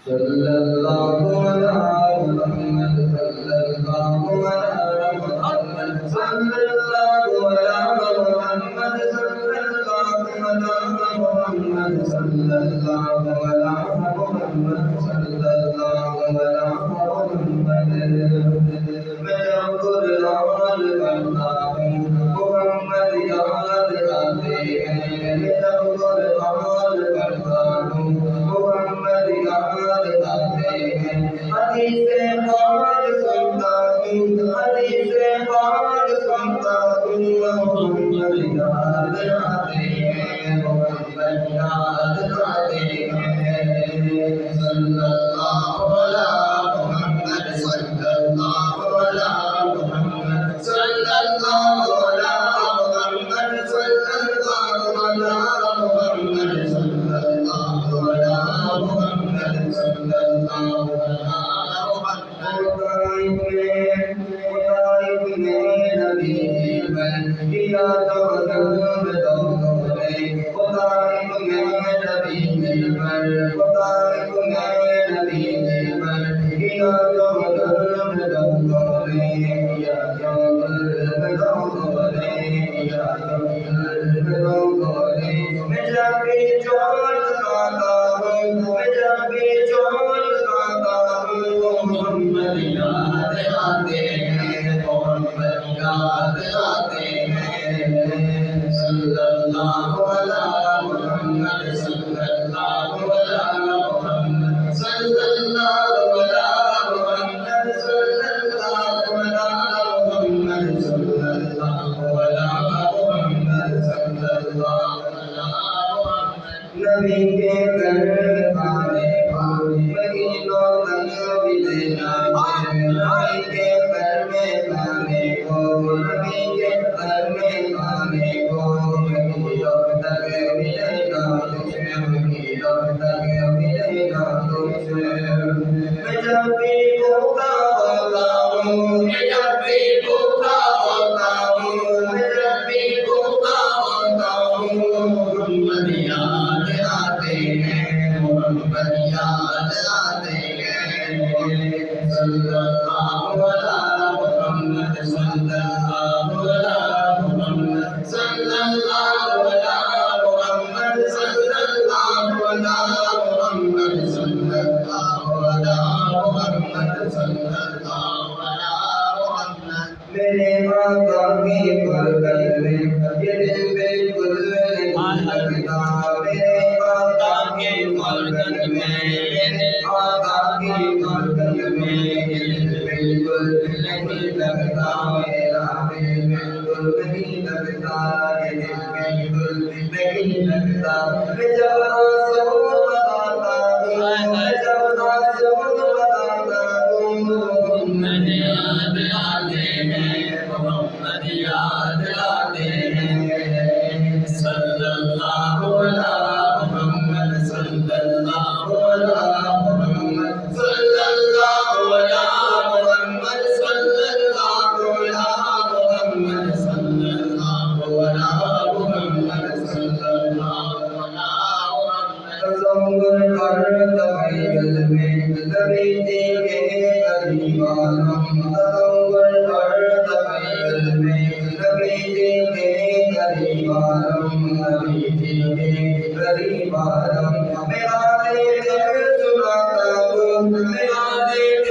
सल्लल्लाहु अलैहि मुहम्मद सल्लल्लाहु अलैहि मुहम्मद सल्लल्लाहु अलैहि मुहम्मद सल्लल्लाहु अलैहि मुहम्मद सल्लल्लाहु अलैहि मुहम्मद सल्लल्लाहु अलैहि मुहम्मद मैं जब कुरान पढ़ता हूँ मुहम्मद याद आते हैं मैं जब कुरान पढ़ता हूँ मुहम्मद याद आते हैं हदीसे पाक सुनता हूँ हदीसे पाक सुनता हूँ मुहम्मद याद आते हैं मुहम्मद याद आते हैं सल्लल्लाहु अलैहि मुहम्मद सल्लल्लाहु अलैहि मुहम्मद सल्लल्लाहु अलैहि मुहम्मद सल्लल्लाहु अलैहि मुहम्मद सल्लल्लाहु अलैहि मुहम्मद सल्लल्लाहु अलैहि नबी पर किया तो जन्म दोनों ने मुतारिफ में नबी पर मुतारिफ में नबी पर किया तो जन्म दोनों ने किया तो जन्म दोनों ने किया तो जन्म दोनों ने मैं जब भी चोट खाता हूँ मैं जब भी चोट खाता हूँ मोहम्मद याद आते हैं मोहम्मद याद आते हैं सल्लल्लाहु अलैहि मुहम्मद सल्लल्लाहु अलैहि मुहम्मद सल्लल्लाहु अलैहि मुहम्मद सल्लल्लाहु अलैहि मुहम्मद सल्लल्लाहु अलैहि मुहम्मद सल्लल्लाहु अलैहि नबी के घर खाने पानी महीनों तक मिलेगा नबी के घर में खाने को नबी के घर में खाने को महीनों तक मिलेगा तुझे महीनों तक मिलेगा तुझे मैं जब भी भूखा होता हूँ मैं जब भी भूखा होता हूँ मैं जब भी भूखा होता हूँ मोहम्मद याद आते हैं मोहम्मद याद आते हैं सल्लल्लाहु अलैहि मुहम्मद सल्लल्लाहु अलैहि मुहम्मद सल्लल्लाहु अलैहि मुहम्मद सल्लल्लाहु अलैहि मुहम्मद सल्लल्लाहु अलैहि मुहम्मद सल्लल्लाहु अलैहि मुहम्मद मेरे आका की बरकत में ये दिल बिल्कुल नहीं लगता मेरे आका की बरकत में ये दिल आका की बरकत में ये दिल बिल्कुल नहीं लगता मेरा दिल बिल्कुल नहीं लगता ये दिल बिल्कुल नहीं लगता मैं जब आंसू बहाता हूँ मैं जब आंसू बहाता हूँ मोहम्मद याद आते हैं मोहम्मद याद आते हैं सल्लल्लाहु अलैहि मुहम्मद सल्लल्लाहु अलैहि मुहम्मद सल्लल्लाहु अलैहि मुहम्मद सल्लल्लाहु अलैहि मुहम्मद सल्लल्लाहु अलैहि मुहम्मद सल्लल्लाहु अलैहि मुहम्मद तसव्वुर कर तख़य्युल में नबी जी के करीब आलम तसव्वुर कर तख़य्युल में नबी जी के करीब आलम नबी जी के करीब आलम मेरा दिल सुनाता हूँ मेरा दिल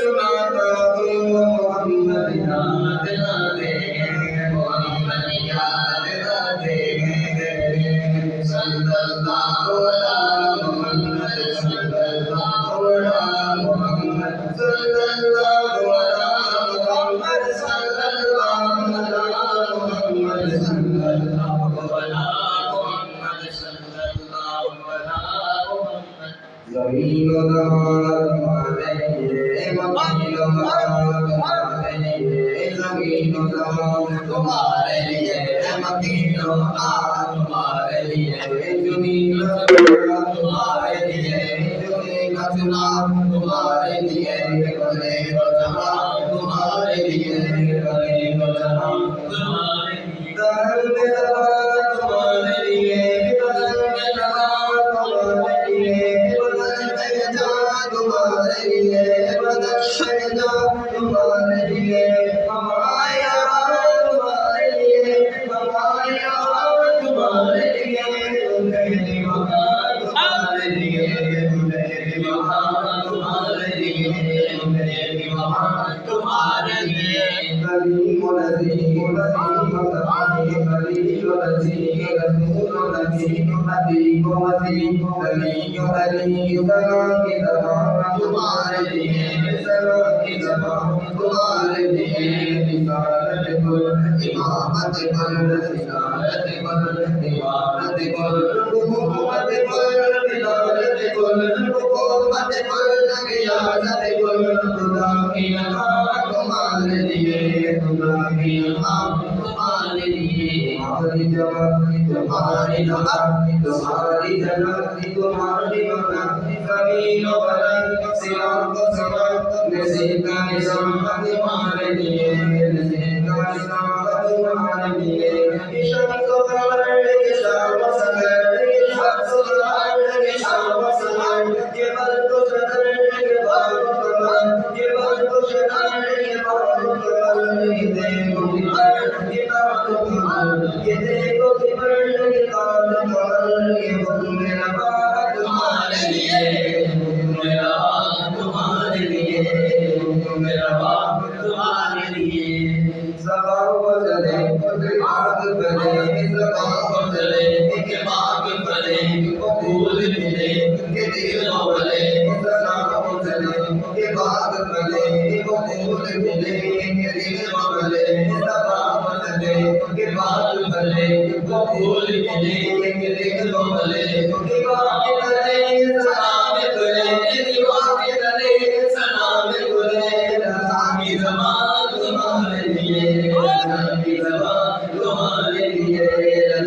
सुनाता हूँ मोहम्मद याद आते हैं मोहम्मद याद आते हैं सल्लल्लाहु अलैहि मुहम्मद सल्लल्लाहु अलैहि मुहम्मद सल्लल्लाहु अलैहि मुहम्मद सल्लल्लाहु अलैहि मुहम्मद सल्लल्लाहु अलैहि मुहम्मद सल्लल्लाहु अलैहि मुहम्मद ज़मीन व ज़मान तुम्हारे लिए मकीन व ज़मान तुम्हारे लिए ज़मीन व ज़मान तुम्हारे लिए मकीन व ज़मान तुम्हारे लिए ज़मीन व ज़मान तुम्हारे लिए ज़मीन व ज़मान तुम्हारे लिए बड़े व ज़मान तुम्हारे लिए बड़े व ज़मान तुम्हारे लिए दहर में ज़मान तुम्हारे लिए बदल में ज़मान तुम्हारे लिए बदल में ज़मान तुम्हारे लिए बदन सजना तुम्हारे लिए हमारा तुम्हारे लिए हमारा तुम्हारे लिए मेरी वफा तुम्हारे लिए मेरी वफा तुम्हारे लिए मेरी वफा तुम्हारे लिए करीम नज़ीर करीम नज़ीर रसूल नज़ीर हबीब वसीम करीम करीम सलाम की ज़बान तुम्हारे लिए सलाम की ज़बान तुम्हारे लिए रिसालत कुल इमामत कुल रिसालत कुल इमामत कुल हुकूमत कुल विलायत कुल हुकूमत कुल रियासत कुल खुदा की अता तुम्हारे लिए खुदा की अता तुम्हारे लिए तुम्हारी जवाब तुम्हारी जवाब तुम्हारी जन्नत तुम्हारी मकान ज़मीन व बदन सिरात व समा नसीब का निज़ाम तुम्हारे लिए नसीब का निज़ाम तुम्हारे लिए शम्स व कमर शाम व सफर शम्स व कमर शाम व सफर ये बल्द व शदर ये बार व कमर ये बल्द व शदर ये बार व कमर ये देखो किमर ये ताक़ कमर ये देखो किमर ये ताक़ कमर ये हुक्म मेरा बात तुम्हारे लिए मेरा बात तुम्हारे लिए मेरा बात तुम्हारे लिए सबाब बदले आग बदले सबाब बदले के बाग बदले फूल मिले के दिल बदले सबाब बदले के बाग बदले फूल मिले के दिल बदले सबाब बदले के बाग बदले फूल मिले के दिल बदले के बाग बदले सलाम करे दीवार करे सलाम करे सामी ज़बान तुम्हारे लिए सामी ज़बान तुम्हारे लिए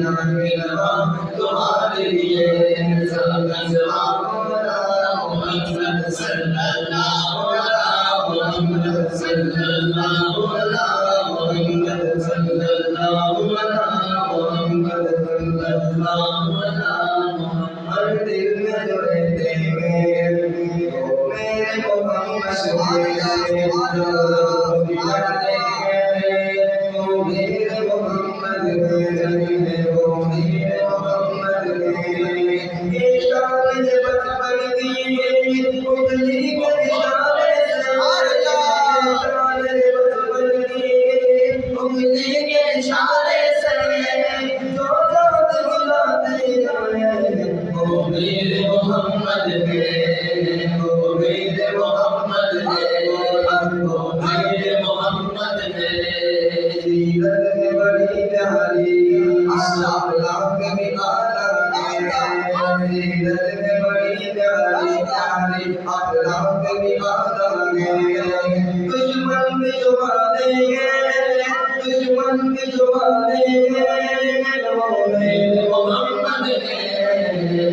सामी ज़बान तुम्हारे लिए सामी ज़बान मोहम्मद सल्लल्लाहु अलैहि मोहम्मद सल्लल्लाहु अलैहि मोहम्मद सल्लल्लाहु अलैहि मोहम्मद सल्लल्लाहु अलैहि हर दिल में जो रहते हैं मेरे मोहम्मद जो मेरे मोहम्मद वो मेरे मोहम्मद ये शान जे बचपन दी उंगली के इशारे से शान जे बचपन दी उंगली के इशारे से जो जात बुलाते जाए वो मेरे मोहम्मद वो मेरे मोहम्मद वो मेरे मोहम्मद सीरत में बड़ी प्यारी अखलाक में आला सीरत में बड़ी प्यारी अखलाक में आला दुश्मन भी जुबा देंगे दुश्मन भी जुबा देंगे वो मेरे मोहम्मद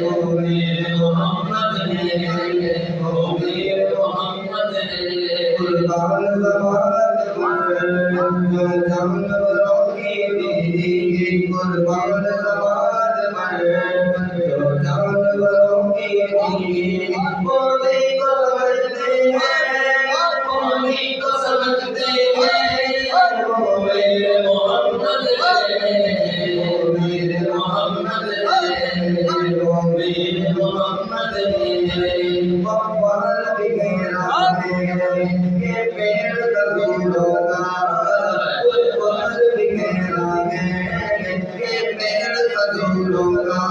वो मेरे मोहम्मद वो मेरे मोहम्मद कुर्बान ज़मानत जो जान बरों की दीदी कुर्बान ज़मानत जो जान बरों की दीदी बोली को समझते हैं बोली को समझते हैं वो मेरे मोहम्मद वो मेरे मोहम्मद वो मेरे मोहम्मद पवन भी गहरा ये पेड़ कबूलों का पवन भी गहरा ये पेड़ कबूलों का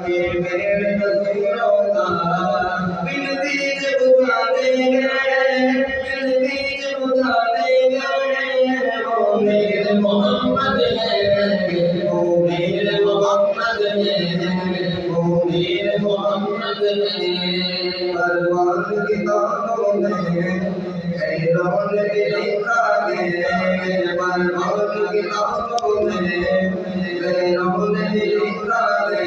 ये पेड़ कबूलों का बिन बीज बुझा देंगे बिन बीज बुझा देंगे वो मेरे मोहम्मद वो मेरे मोहम्मद वो मेरे मोहम्मद परवान किताबों में खैरों ने लिखा है परवान किताबों में खैरों ने लिखा है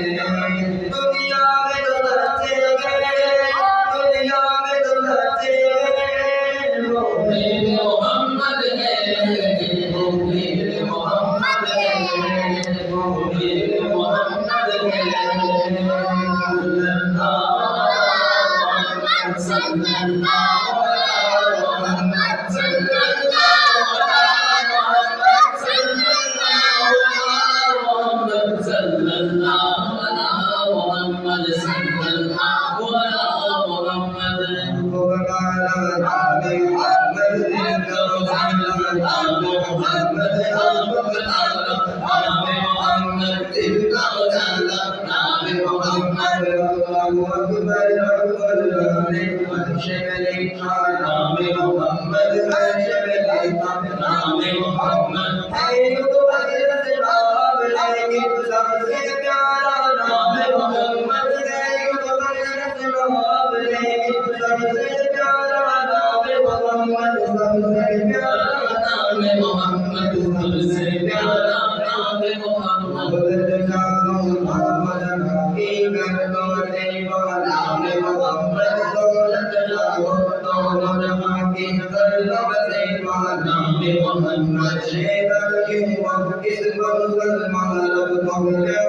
दुनिया में तो सच्चे गए दुनिया में तो सच्चे गए वो मेरे मोहम्मद वो मेरे मोहम्मद वो मेरे मोहम्मद Muhammad